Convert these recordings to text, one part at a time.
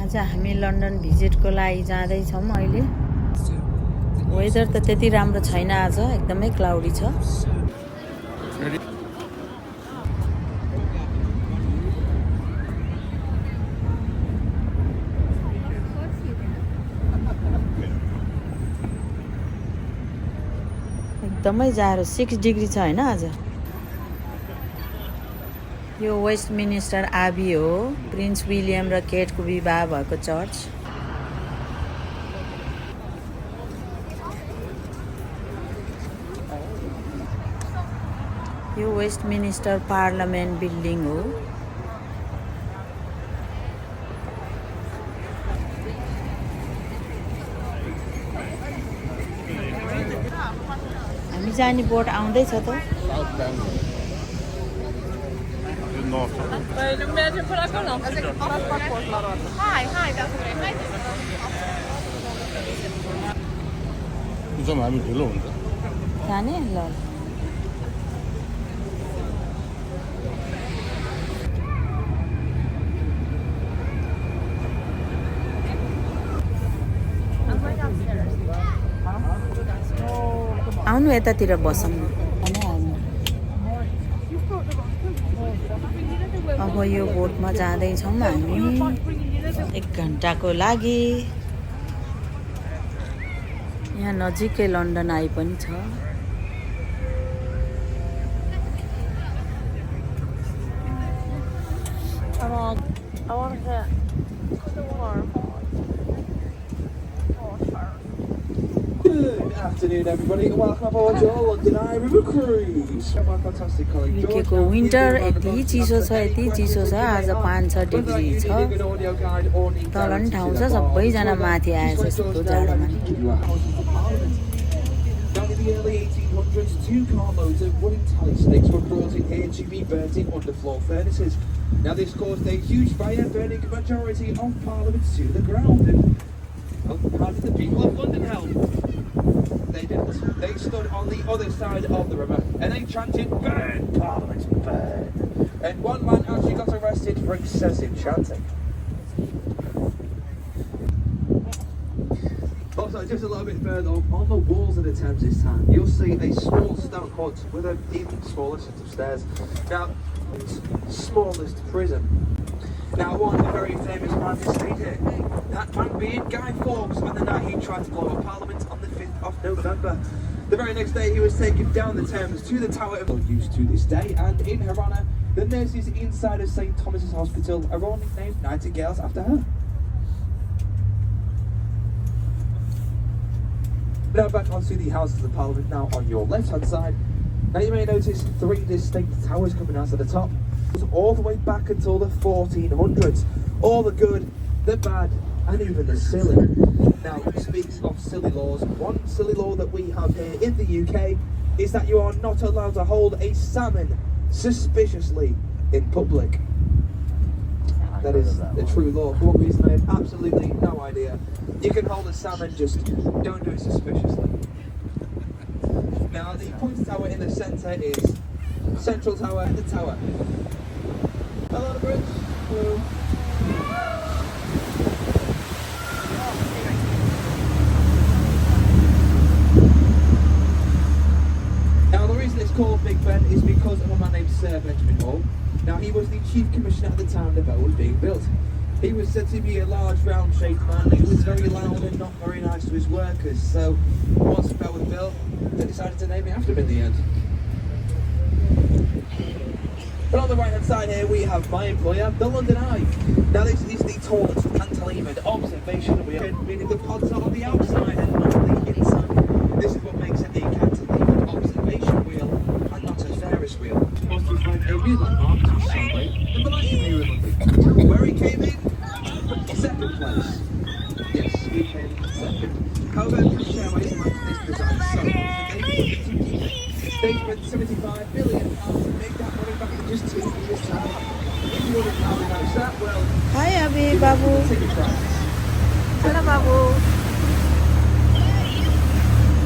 आज हामी लन्डन भिजिटको लागि जाँदैछौँ अहिले। वेदर त त्यति राम्रो छैन, आज एकदमै क्लाउडी छ। एकदमै जाडो 6 डिग्री छ हैन आज। यो वेस्ट मिनिस्टर आबी हो, प्रिन्स विलियम र केटको विवाह भएको चर्च। यो वेस्ट मिनिस्टर पार्लियामेन्ट बिल्डिङ हो। हामी जाने बोट आउँदैछ त। हामी ढिलो हुन्छ जाने ल। आउनु यतातिर बसौँ न। अब यो बोटमा जाँदैछौँ हामी 1 घन्टाको लागि। यहाँ नजिकै लन्डन आई पनि छ। Good afternoon, everybody, and welcome aboard your London Eye River Cruise. My fantastic colleague George. युकेको विन्टर यति चिसो छ, यति चिसो छ। आज 5-6 डिग्री छ। तल नि ठाउँ छ, सबैजना माथि आएछ यस्तो जाडोमा। Down in the early 1800s, 2 carloads of wooden tally sticks were brought in here to be burnt in underfloor furnaces. Now this caused a huge fire, burning a majority of Parliament to the ground. And, well, how did the people of London help? They didn't. They stood on the other side of the river and they chanted, "Burn, Parliament, burn!" And one man actually got arrested for excessive chanting. Also, just a little bit further up, on the walls of the Thames this time, you'll see a small stone hut with an even smaller set of stairs. Now, smallest prison. Now, one very famous man has stayed here. That man being Guy Fawkes on the night he tried to blow up Parliament on the 5th of November. The very next day, he was taken down the Thames to the Tower of used to this day, and in her honour, the nurses inside of St Thomas's Hospital are all named Nightingales after her. Now back onto the Houses of Parliament now on your left-hand side. Now you may notice 3 distinct towers coming out of the top. All the way back until the 1400s. All the good, the bad, and even the silly. Now, speaks of silly laws. One silly law that we have here in the UK is that you are not allowed to hold a salmon suspiciously in public. That is a true law. For what reason, I have absolutely no idea. You can hold a salmon, just don't do it suspiciously. Now, the pointed tower in the centre is Central Tower and the Tower. Hello, the bridge. Hello. Now, the reason it's called Big Ben is because of a man named Sir Benjamin Hall. Now, he was the chief commissioner at the time the bell was being built. He was said to be a large, round-shaped man. He was very loud and not very nice to his workers. So, once the bell was built, they decided to name it after him in the end. But on the right-hand side here, we have my employer, the London Eye. Now, this is the tallest cantilevered observation wheel, meaning the pods are on the outside and not the inside. This is what makes it a cantilevered observation wheel and not a Ferris wheel. Also, we find a new landmark to celebrate the millennium here in London. Where he came in? Second place. Yes, we came second. However, British Airways liked this design so much that they spent £75 billion to make that money back in just 2 years' time. If you want to know how that, well, Hi, Abi, Babu. ticket price. Hello, Babu.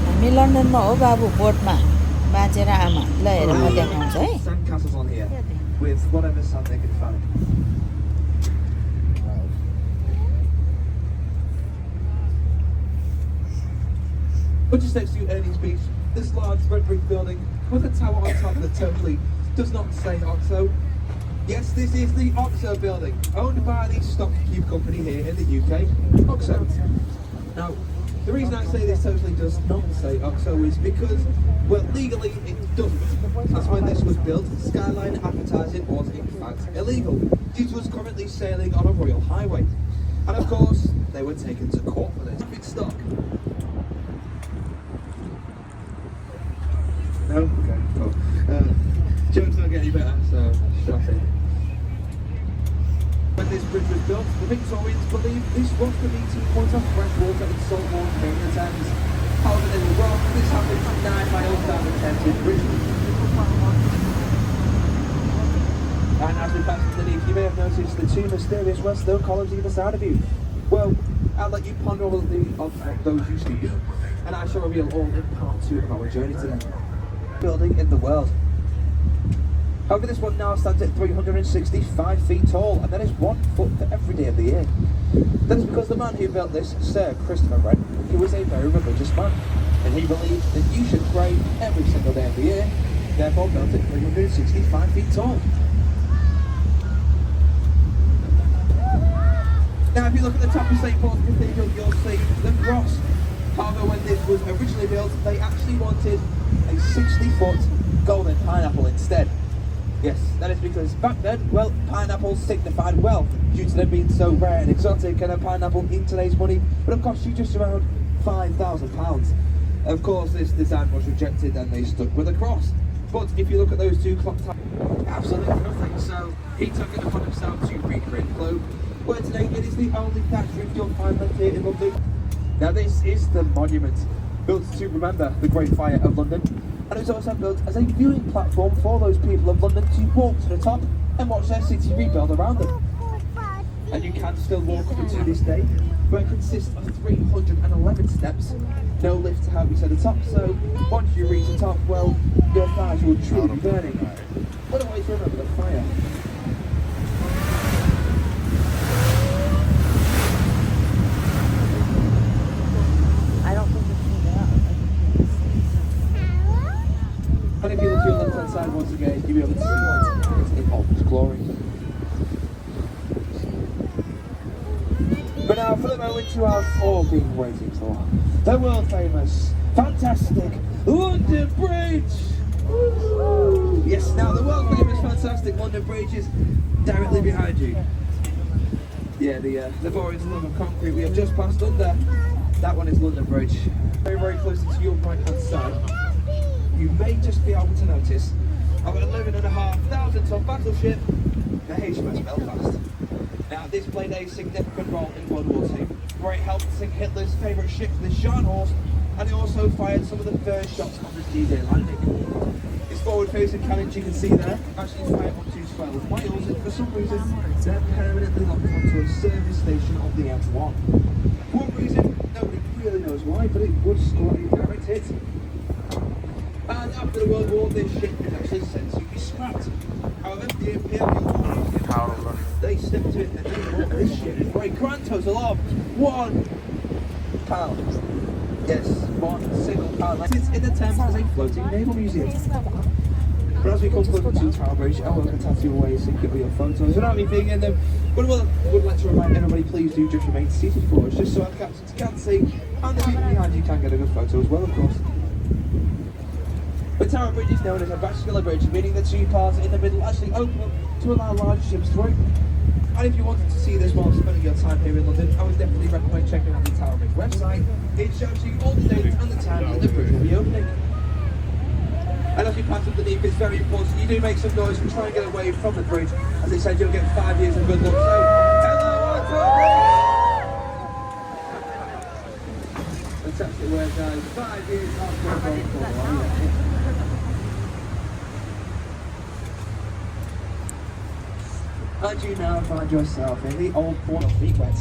हामी लन्डनमा हो बाबु, बोटमा बाँचेर आमा। ल हेर म देखाउँछु है। Sandcastles on here with whatever sand they can find. But just next to Ernie's Beach, this large red brick building with a tower on top that totally does not say OXO. Yes, this is the OXO building, owned by the Stock Cube company here in the UK, OXO. Now, the reason I say this totally does not say OXO is because, well, legally it doesn't. As when this was built, skyline advertising was in fact illegal, due to us currently sailing on a royal highway. And of course, they were taken to court for this. Big stock. No? Okay, cool. Jokes don't get any better, so shut it. When this bridge was built, the Victorians believed this was the meeting point of freshwater and saltwater here in the Thames. However, they were wrong. This happened 9 miles down the Thames in Britain. And as we pass underneath, you may have noticed the two mysterious Weststone columns either side of you. Well, I'll let you ponder over those you see, and I shall reveal all in part 2 of our journey today. Building in the world. However, this one now stands at 365 feet tall, and that is 1 foot for every day of the year. That is because the man who built this, Sir Christopher Wren, he was a very religious man, and he believed that you should pray every single day of the year, therefore built it 365 feet tall. Now, if you look at the top of St. Paul's Cathedral, you'll see the cross. However, when this was originally built, they actually wanted a 60-foot golden pineapple instead. Yes, that is because back then, well, pineapples signified wealth due to them being so rare and exotic, and a pineapple in today's money would have cost you just around £5,000. Of course, this design was rejected and they stuck with a cross. But if you look at those two clock towers, absolutely nothing. So he took it upon himself to recreate the globe, where today it is the only thatch roof you'll find left here in London. Now this is the monument, built to remember the Great Fire of London. And it was also built as a viewing platform for those people of London to walk to the top and watch their city rebuild around them. And you can still walk up it to this day, where it consists of 311 steps, no lift to help you to the top, so once you reach the top, well, your thighs will truly be burning. What a way to remember the fire. And if you look to your left-hand side once again, you'll be able to see it in all its glory. But now, for the moment you have all been waiting for, the world-famous, fantastic London Bridge! Woo! Yes, now the world-famous, fantastic London Bridge is directly behind you. Yeah, the boring slum of concrete we have just passed under, that one is London Bridge. Very, very close to your right-hand side. You may just be able to notice of an 11,500 ton battleship, the HMS Belfast. Now this played a significant role in World War II, where it helped sink Hitler's favourite ship, the Scharnhorst, and it also fired some of the first shots on the D-Day landing. Its forward-facing cannons you can see there actually fire up to 12 miles, and for some reason they're permanently locked onto a service station of the M1. For what reason, nobody really knows why, but it would score a direct hit. And after the World War, this ship was actually sent to be scrapped. However, the Imperial they stepped to it and they bought this ship for a grand total of £1. Yes, £1 It sits in the Thames as a floating naval museum. But as we come closer to Tower Bridge, I will tattoo away so you can get real photos without me being in them. But I would like to remind everybody, please do just remain seated for us, just so our captains can see, and the people behind you can get a good photo as well, of course. The Tower Bridge is known as a vascular bridge, meaning the two parts in the middle actually open up to allow large ships through. And if you wanted to see this while spending your time here in London, I would definitely recommend checking out the Tower Bridge website. It shows you all the dates and the time that the bridge will be opening. And as you pass underneath, it's very important you do make some noise and try and get away from the bridge. As they said, you'll get 5 years of good luck. So, hello, fantastic work, guys. 5 years of good luck. And you now find yourself in the old port of feet wet.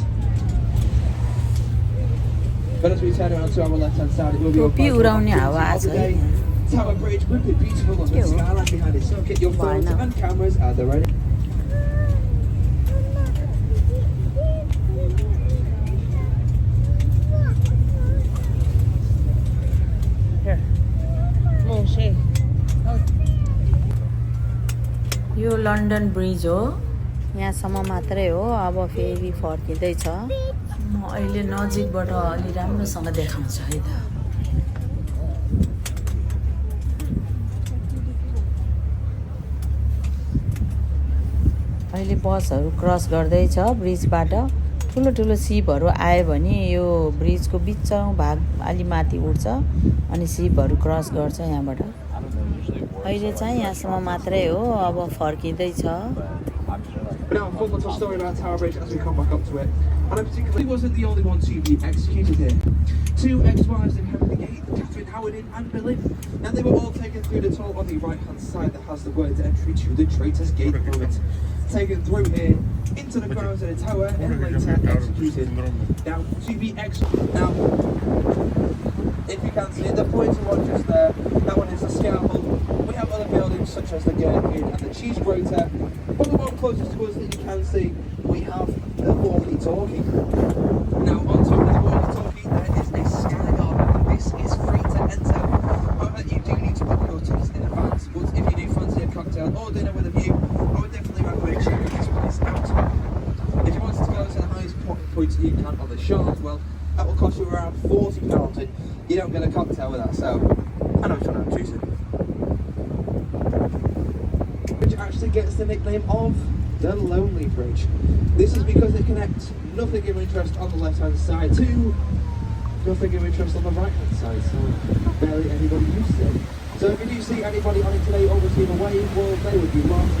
But as we turn around to our left-hand side, it will be टोपी उडाउने हावा छ Tower Bridge would be beautiful on the skyline behind it, so get your phones and cameras at the ready. Yo London bridge हो यहाँसम्म मात्रै हो अब फेरि फर्किँदैछ म अहिले नजिकबाट अलि राम्रोसँग देखाउँछु है त अहिले बसहरू क्रस गर्दैछ ब्रिजबाट ठुलो ठुलो सिपहरू आयो भने यो ब्रिजको बिचौँ भाग अलि माथि उठ्छ अनि सिपहरू क्रस गर्छ यहाँबाट अहिले चाहिँ यहाँसम्म मात्रै हो अब फर्किँदैछ But now, one little story about Tower Bridge as we come back up to it. And in particular, he wasn't the only one to be executed here. Two ex-wives of Henry VIII, Catherine Howard and Boleyn. Now, they were all taken through the tunnel on the right-hand side that has the word entry to the Traitor's Gate moment. Taken through here into the grounds of the tower and later executed. Now, to be Now, if you can see it, the pointer one just there, that one is the scalpel. We have other buildings such as the Gherkin and the cheese grater. But the one closest to us that you can see, we have the walkie-talkie. Now, on top of the walkie-talkie, there is a sky garden, and this is free to enter. However, you do need to book your tickets in advance. But if you do fancy a cocktail or dinner with a view, I would definitely recommend checking this place out. If you wanted to go to the highest point you can on the Shard, well, that will cost you around £40, and you don't get a cocktail with that. So, I know which one I'm choosing. Which actually gets the nickname of the Lonely Bridge. This is because it connects nothing of interest on the left-hand side to nothing of interest on the right-hand side, so barely anybody used it. So if you do see anybody on it today or receive a wave, well, they would be lost.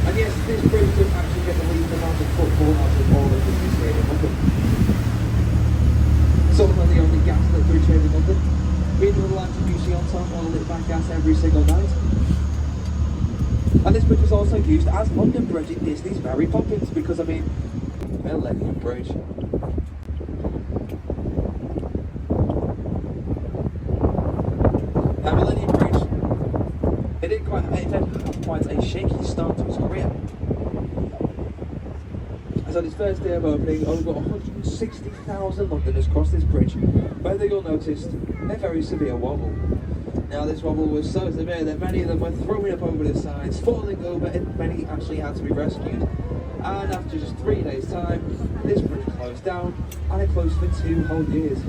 And yes, this bridge does actually get the least amount of football out of all of the stadium in London. Some of the only gaslit bridge here in London. Being the lights you see on top or lit back gas every single night. And this bridge was also used as London Bridge in Disney's Mary Poppins because, I mean, Millennium Bridge. Now, Millennium Bridge, it had quite a shaky start to its career. As on its first day of opening, over 160,000 Londoners crossed this bridge, where they all noticed a very severe wobble. Now, this wobble was so severe that many of them were throwing up over the sides, falling over, and many actually had to be rescued. And after just 3 days' time, this bridge closed down, and it closed for 2 whole years.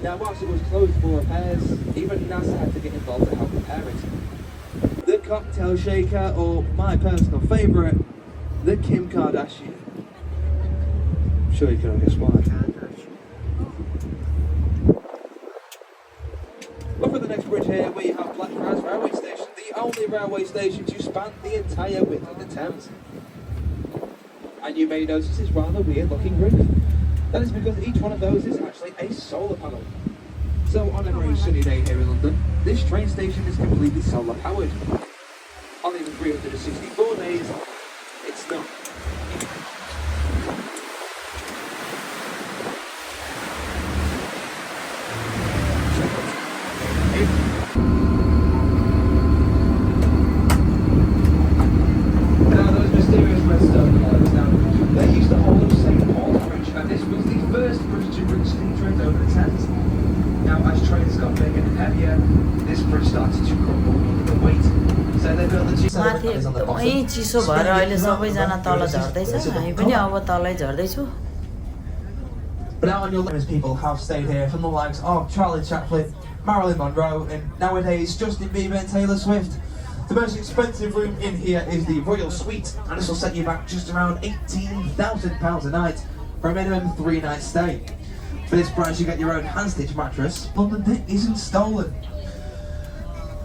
Now, whilst it was closed for repairs, even NASA had to get involved to help repair it. The cocktail shaker, or my personal favourite, the Kim Kardashian. I'm sure you can all guess why. Look at the next bridge here, we have Blackfriars Railway Station, the only railway station to span the entire width of the Thames. And you may notice this rather weird looking roof. That is because each one of those is actually a solar panel. So on a very sunny day here in London, this train station is completely solar powered. On even 364 days, it's not. Now those mysterious redstone pillars, now they used to hold up St. Paul's Bridge, and this was the first bridge to bring steam trains over the Thames. Now as trains got bigger and heavier, this bridge started to crumble under the weight. So they built the two माथि एकदमै चिसो भएर अहिले सबैजना तल झर्दैछ हामी पनि अब तलै झर्दैछु But now on your list, people have stayed here from the likes of Charlie Chaplin, Marilyn Monroe, and nowadays Justin Bieber and Taylor Swift. The most expensive room in here is the Royal Suite, and this will set you back just around £18,000 a night for a minimum 3-night stay. For this price, you get your own hand-stitched mattress, London Dick isn't stolen.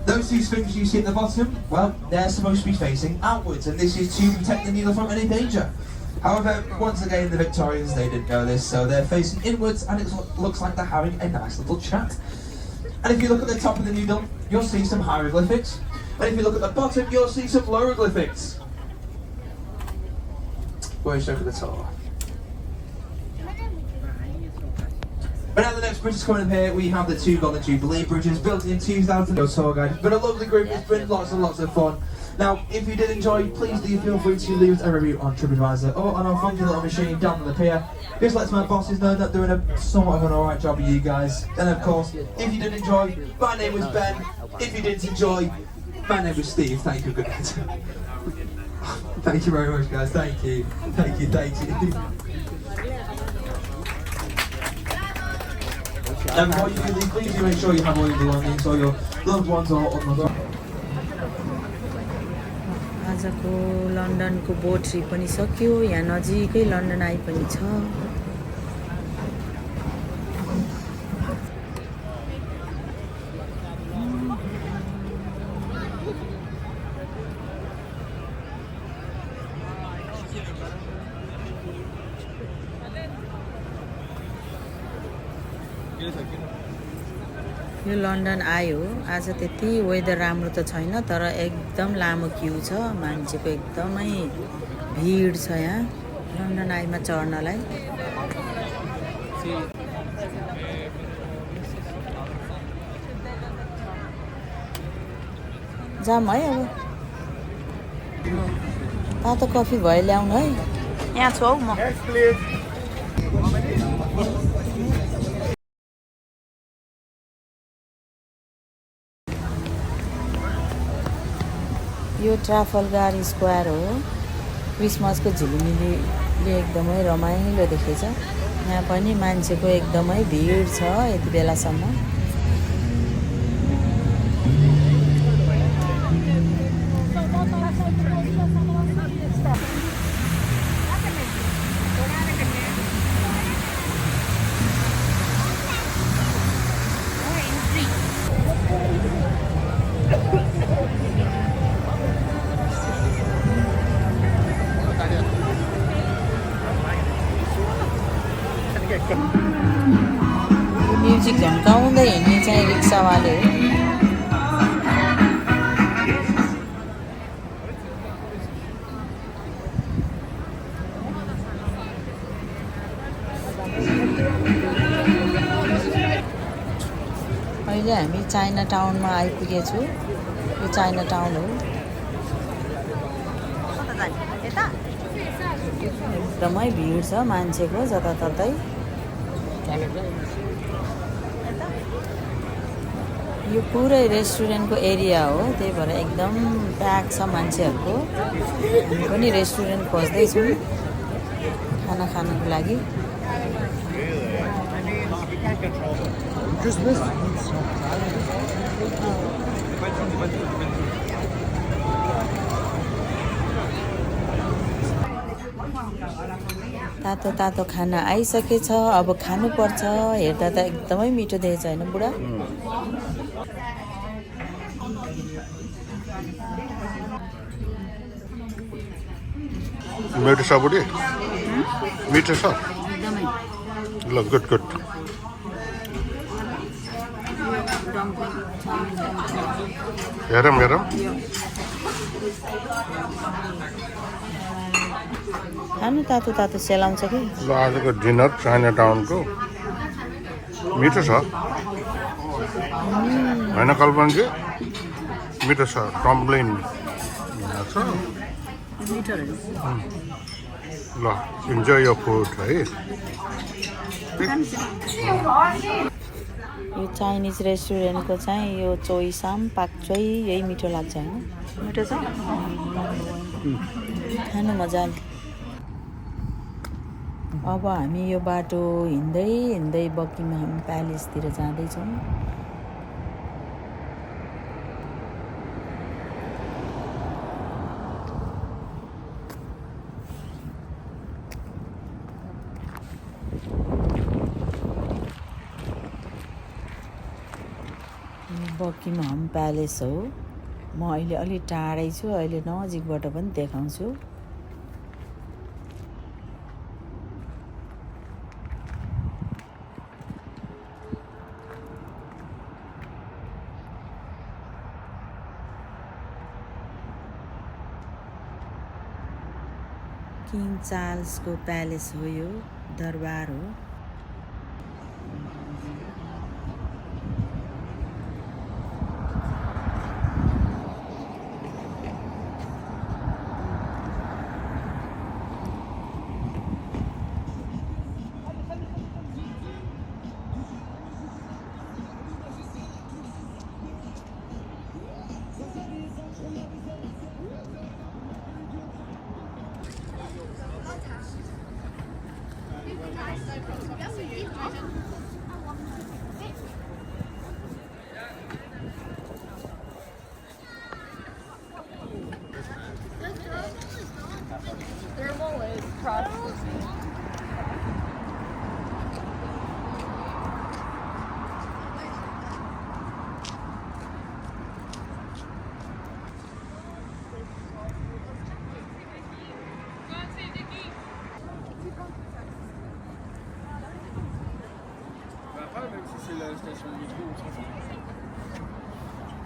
Those two sphinxes you see at the bottom, well, they're supposed to be facing outwards, and this is to protect the needle from any danger. However, once again, the Victorians, they didn't know this, so they're facing inwards, and it looks like they're having a nice little chat. And if you look at the top of the needle, you'll see some hieroglyphics. And if you look at the bottom, you'll see some logoglyphics. Where's look at the top? But now the next bridge is coming up here, we have the two Golden Jubilee bridges built in 2000. Your tour guide. It's been a lovely group, it's been lots and lots of fun. Now, if you did enjoy, please do feel free to leave a review on TripAdvisor or on our funky little machine down on the pier. Just let my bosses know that they're doing a somewhat of an alright job with you guys. And of course, if you did enjoy, my name was Ben. If you didn't enjoy, My name is Steve. Thank you. Good night. Thank you very much, guys. Thank you. Thank you. Thank you. And before you leave, please do make sure you have all your belongings or your loved ones or on the आजको लन्डनको boat trip पनि सक्यो यहाँ नजिकै London आई पनि छ यो London आयो आज त्यति वेदर राम्रो त छैन तर एकदम लामो क्यू छ मान्छेको एकदमै भिड छ यहाँ लन्डन आईमा चढ्नलाई जाम है अब तातो कफी भयो ल्याउनु है यहाँ छु हौ म यो ट्राफल्गार स्क्वायर हो क्रिसमसको झिलिमिलीले एकदमै रमाइलो देखेछ यहाँ पनि मान्छेको एकदमै भिड छ यति बेलासम्म म्युजिक झन्काउँदै हिँड्ने चाहिँ रिक्सावाले हो अहिले हामी चाइना टाउनमा आइपुगेछु यो चाइना टाउन हो एकदमै भिड छ मान्छेको जताततै यो पुरै रेस्टुरेन्टको एरिया हो त्यही भएर एकदम प्याक छ मान्छेहरूको हामी पनि रेस्टुरेन्ट खोज्दैछौँ खाना खानको लागि तातो तातो खाना आइसकेछ अब खानुपर्छ हेर्दा त एकदमै मिठो देखेछ हैन बुढा मिठो छ बुढी मिठो छ ल गुड गुड हेरौँ हेरौँ खानु तातो तातो सेलाउँछ कि ल आजको डिनर चाइना टाउनको मिठो छ होइन कल्पनाजी मिठो छ कम्प्लेन छ ल इन्जोय यो फुड है यो चाइनिज रेस्टुरेन्टको चाहिँ यो चोइसाम पाक्चोइ यही मिठो लाग्छ हैन मिठो छ खानु मजाले अब हामी यो बाटो हिँड्दै हिँड्दै बकिङहाम प्यालेसतिर जाँदैछौँ बकिङहाम प्यालेस हो म अहिले अलि टाढै छु अहिले नजिकबाट पनि देखाउँछु किङ चार्ल्सको प्यालेस हो यो दरबार हो Thermal is cross. Mais après, même si c'est la station de métro, on s'en fout.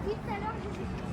Oui, tout à l'heure, j'ai vu.